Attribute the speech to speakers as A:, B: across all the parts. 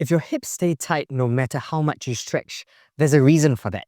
A: If your hips stay tight no matter how much you stretch, there's a reason for that.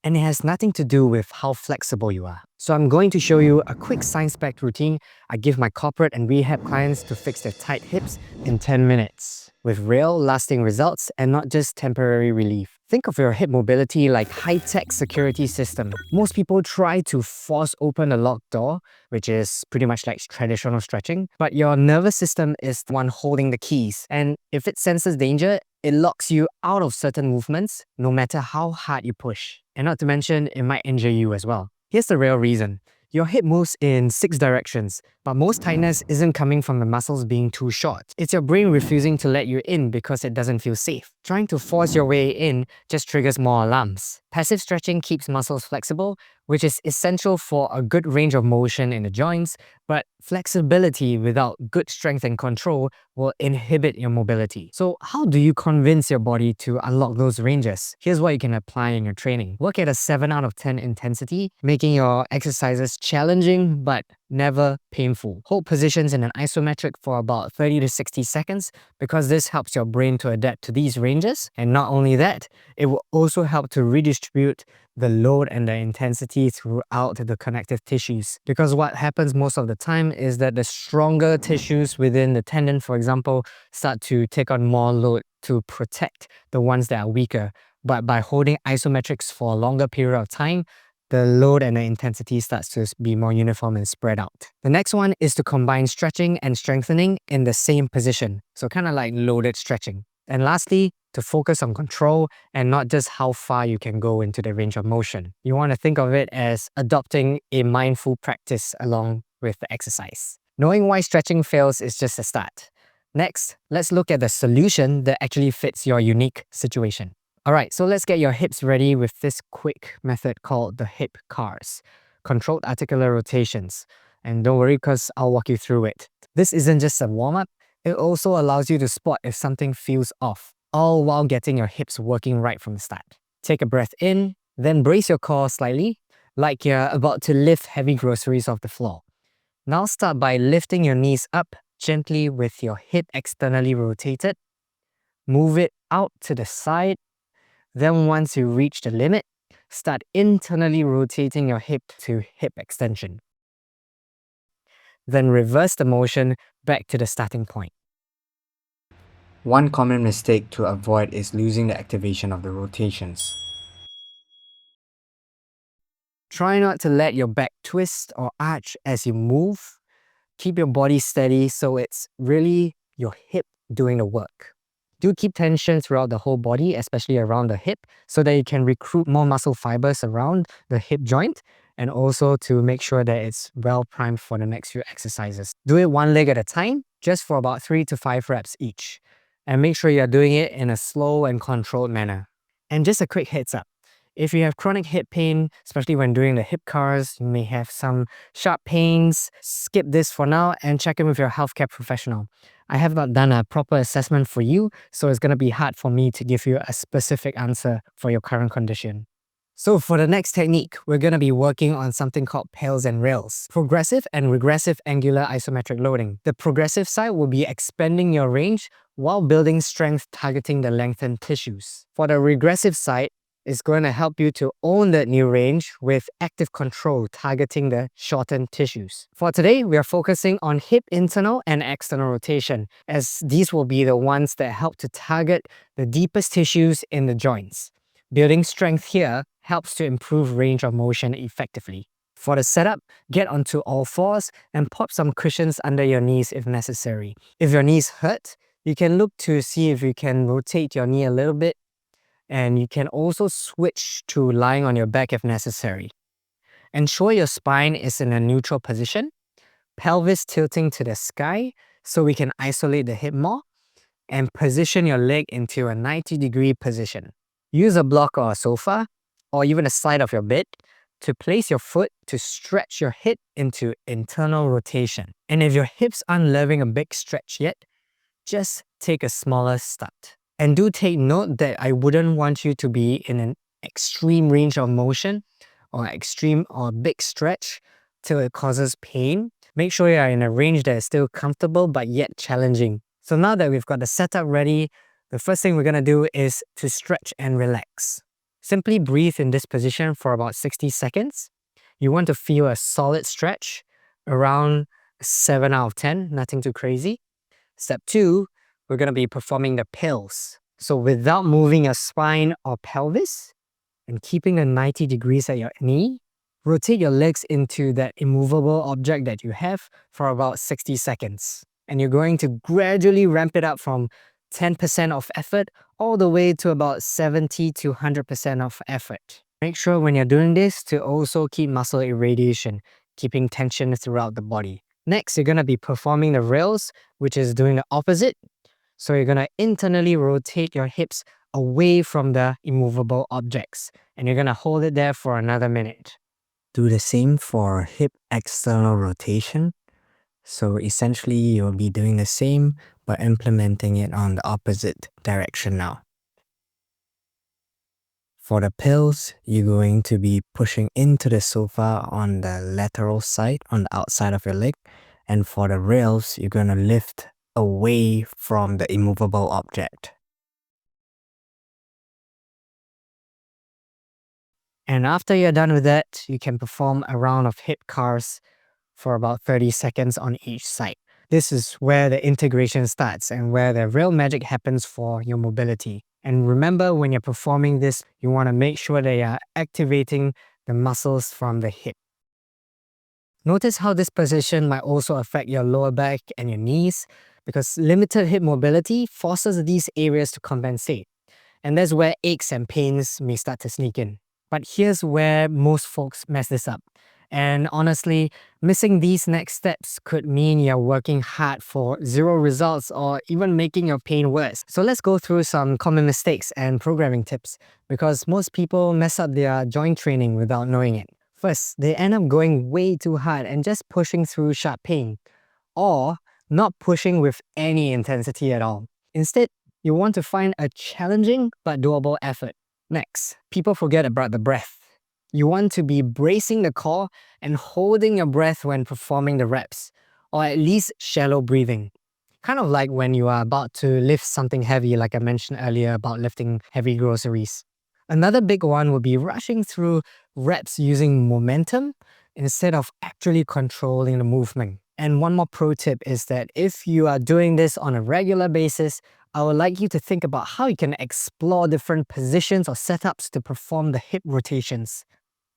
A: And it has nothing to do with how flexible you are. So I'm going to show you a quick science-packed routine I give my corporate and rehab clients to fix their tight hips in 10 minutes, with real, lasting results and not just temporary relief. Think of your hip mobility like high-tech security system. Most people try to force open a locked door, which is pretty much like traditional stretching, but your nervous system is the one holding the keys. And if it senses danger, it locks you out of certain movements, no matter how hard you push. And not to mention, it might injure you as well. Here's the real reason. Your hip moves in 6 directions, but most tightness isn't coming from the muscles being too short. It's your brain refusing to let you in because it doesn't feel safe. Trying to force your way in just triggers more alarms. Passive stretching keeps muscles flexible, which is essential for a good range of motion in the joints, but flexibility without good strength and control will inhibit your mobility. So how do you convince your body to unlock those ranges? Here's what you can apply in your training. Work at a 7 out of 10 intensity, making your exercises challenging but never painful. Hold positions in an isometric for about 30 to 60 seconds because this helps your brain to adapt to these ranges. And not only that, it will also help to redistribute the load and the intensity throughout the connective tissues. Because what happens most of the time is that the stronger tissues within the tendon, for example, start to take on more load to protect the ones that are weaker. But by holding isometrics for a longer period of time, the load and the intensity starts to be more uniform and spread out. The next one is to combine stretching and strengthening in the same position. So kind of like loaded stretching. And lastly, to focus on control and not just how far you can go into the range of motion. You want to think of it as adopting a mindful practice along with the exercise. Knowing why stretching fails is just a start. Next, let's look at the solution that actually fits your unique situation. Alright, so let's get your hips ready with this quick method called the hip cars. Controlled articular rotations. And don't worry because I'll walk you through it. This isn't just a warm-up, it also allows you to spot if something feels off, all while getting your hips working right from the start. Take a breath in, then brace your core slightly, like you're about to lift heavy groceries off the floor. Now start by lifting your knees up gently with your hip externally rotated. Move it out to the side. Then once you reach the limit, start internally rotating your hip to hip extension. Then reverse the motion back to the starting point. One common mistake to avoid is losing the activation of the rotations. Try not to let your back twist or arch as you move. Keep your body steady so it's really your hip doing the work. Do keep tension throughout the whole body, especially around the hip, so that you can recruit more muscle fibers around the hip joint and also to make sure that it's well primed for the next few exercises. Do it one leg at a time, just for about 3 to 5 reps each. And make sure you're doing it in a slow and controlled manner. And just a quick heads up. If you have chronic hip pain, especially when doing the hip cars, you may have some sharp pains, skip this for now and check in with your healthcare professional. I have not done a proper assessment for you, so it's going to be hard for me to give you a specific answer for your current condition. So for the next technique, we're going to be working on something called pails and rails. Progressive and regressive angular isometric loading. The progressive side will be expanding your range while building strength targeting the lengthened tissues. For the regressive side, it's going to help you to own that new range with active control targeting the shortened tissues. For today, we are focusing on hip internal and external rotation, as these will be the ones that help to target the deepest tissues in the joints. Building strength here helps to improve range of motion effectively. For the setup, get onto all fours and pop some cushions under your knees if necessary. If your knees hurt, you can look to see if you can rotate your knee a little bit, and you can also switch to lying on your back if necessary. Ensure your spine is in a neutral position, pelvis tilting to the sky so we can isolate the hip more, and position your leg into a 90-degree position. Use a block or a sofa, or even a side of your bed, to place your foot to stretch your hip into internal rotation. And if your hips aren't loving a big stretch yet, just take a smaller start. And do take note that I wouldn't want you to be in an extreme range of motion or extreme or big stretch till it causes pain. Make sure you are in a range that is still comfortable but yet challenging. So now that we've got the setup ready, The first thing we're gonna do is to stretch and relax. Simply breathe in this position for about 60 seconds. You want to feel a solid stretch, around 7 out of 10, nothing too crazy. Step 2, we're gonna be performing the pills. So without moving your spine or pelvis and keeping the 90 degrees at your knee, rotate your legs into that immovable object that you have for about 60 seconds. And you're going to gradually ramp it up from 10% of effort all the way to about 70 to 100% of effort. Make sure when you're doing this to also keep muscle irradiation, keeping tension throughout the body. Next, you're going to be performing the rails, which is doing the opposite. So you're going to internally rotate your hips away from the immovable objects, and you're going to hold it there for another minute. Do the same for hip external rotation. So essentially, you'll be doing the same, but implementing it on the opposite direction now. For the pills, you're going to be pushing into the sofa on the lateral side, on the outside of your leg. And for the rails, you're going to lift away from the immovable object. And after you're done with that, you can perform a round of hip cars for about 30 seconds on each side. This is where the integration starts and where the real magic happens for your mobility. And remember, when you're performing this, you want to make sure that you're activating the muscles from the hip. Notice how this position might also affect your lower back and your knees, because limited hip mobility forces these areas to compensate. And that's where aches and pains may start to sneak in. But here's where most folks mess this up. And honestly, missing these next steps could mean you're working hard for zero results or even making your pain worse. So let's go through some common mistakes and programming tips, because most people mess up their joint training without knowing it. First, they end up going way too hard and just pushing through sharp pain, or not pushing with any intensity at all. Instead, you want to find a challenging but doable effort. Next, people forget about the breath. You want to be bracing the core and holding your breath when performing the reps, or at least shallow breathing. Kind of like when you are about to lift something heavy, like I mentioned earlier about lifting heavy groceries. Another big one would be rushing through reps using momentum instead of actually controlling the movement. And one more pro tip is that if you are doing this on a regular basis, I would like you to think about how you can explore different positions or setups to perform the hip rotations.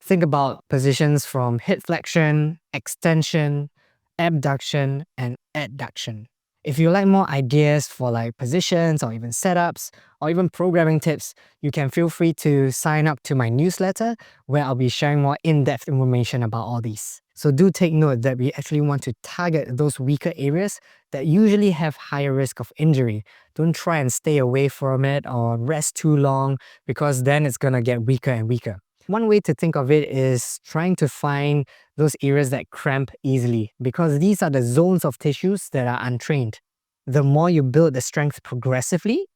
A: Think about positions from hip flexion, extension, abduction, and adduction. If you like more ideas for like positions or even setups or even programming tips, you can feel free to sign up to my newsletter where I'll be sharing more in-depth information about all these. So do take note that we actually want to target those weaker areas that usually have higher risk of injury. Don't try and stay away from it or rest too long, because then it's gonna get weaker and weaker. One way to think of it is trying to find those areas that cramp easily, because these are the zones of tissues that are untrained. The more you build the strength progressively,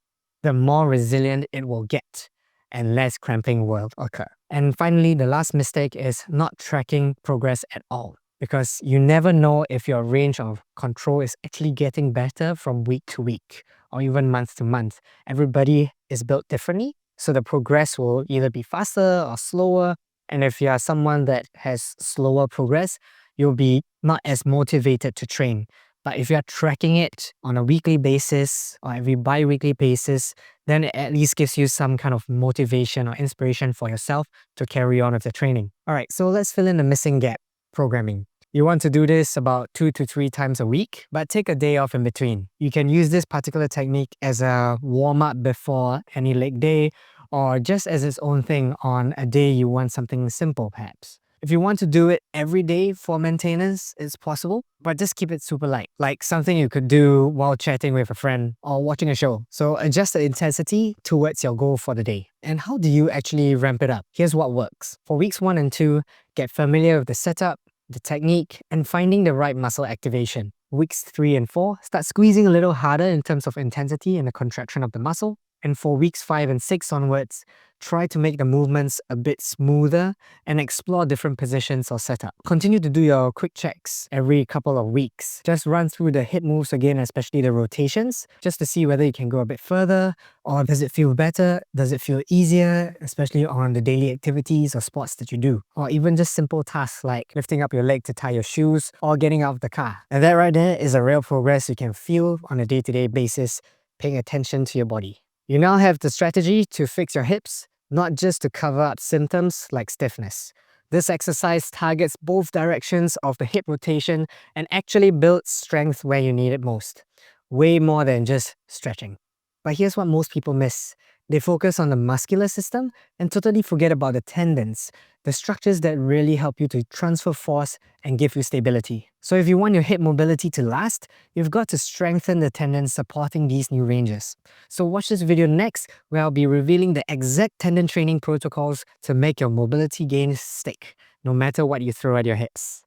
A: the more resilient it will get and less cramping will occur. And finally, the last mistake is not tracking progress at all, because you never know if your range of control is actually getting better from week to week or even month to month. Everybody is built differently, so the progress will either be faster or slower. And if you are someone that has slower progress, you'll be not as motivated to train. But if you're tracking it on a weekly basis or every bi-weekly basis, then it at least gives you some kind of motivation or inspiration for yourself to carry on with the training. All right, so let's fill in the missing gap: programming. You want to do this about 2 to 3 times a week, but take a day off in between. You can use this particular technique as a warm-up before any leg day, or just as its own thing on a day you want something simple perhaps. If you want to do it every day for maintenance, it's possible, but just keep it super light, like something you could do while chatting with a friend or watching a show. So adjust the intensity towards your goal for the day. And how do you actually ramp it up? Here's what works. For weeks 1 and 2, get familiar with the setup, the technique, and finding the right muscle activation. Weeks 3 and 4, start squeezing a little harder in terms of intensity and the contraction of the muscle. And for weeks 5 and 6 onwards, try to make the movements a bit smoother and explore different positions or setup. Continue to do your quick checks every couple of weeks. Just run through the hip moves again, especially the rotations, just to see whether you can go a bit further, or does it feel better? Does it feel easier, especially on the daily activities or sports that you do? Or even just simple tasks like lifting up your leg to tie your shoes or getting out of the car. And that right there is a real progress you can feel on a day-to-day basis, paying attention to your body. You now have the strategy to fix your hips, not just to cover up symptoms like stiffness. This exercise targets both directions of the hip rotation and actually builds strength where you need it most. Way more than just stretching. But here's what most people miss. They focus on the muscular system and totally forget about the tendons, the structures that really help you to transfer force and give you stability. So if you want your hip mobility to last, you've got to strengthen the tendons supporting these new ranges. So watch this video next, where I'll be revealing the exact tendon training protocols to make your mobility gains stick, no matter what you throw at your hips.